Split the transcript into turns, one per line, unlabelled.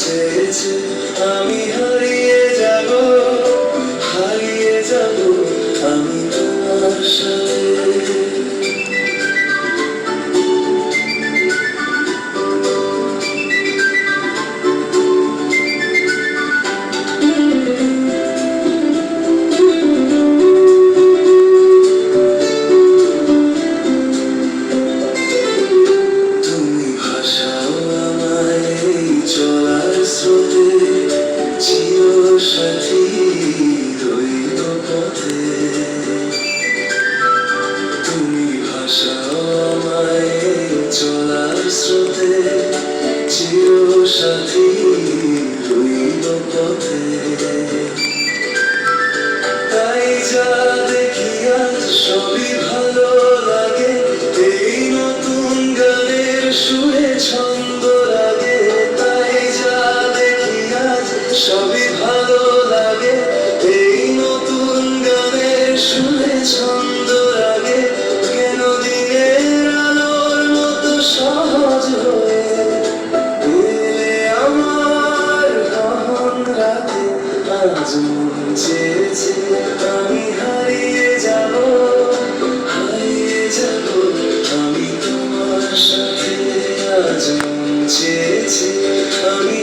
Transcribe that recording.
চেয়েছে আমি হারিয়ে যাব আমি তোমার সাথে। চিরসাথী রইল পথে, তুমি ভাসাও আমায় চলার স্রোতে, চিরসাথী রইল পথে। তাই যা দেখি আজ সবই ভালো লাগে, এই নতুন গানের সুরে ছন্দ লাগে। তাই যা দেখি আজ সবই ভালো লাগে, এই নতুন গানের সুরে ছন্দ লাগে। কেন দিনের আলোর মতো সহজ হয়ে এলে আমার গহন রাতে। আজ মন চেয়েছে আমি হারিয়ে যাব আমি তোমার সাথে। আজ মন চেয়েছে আমি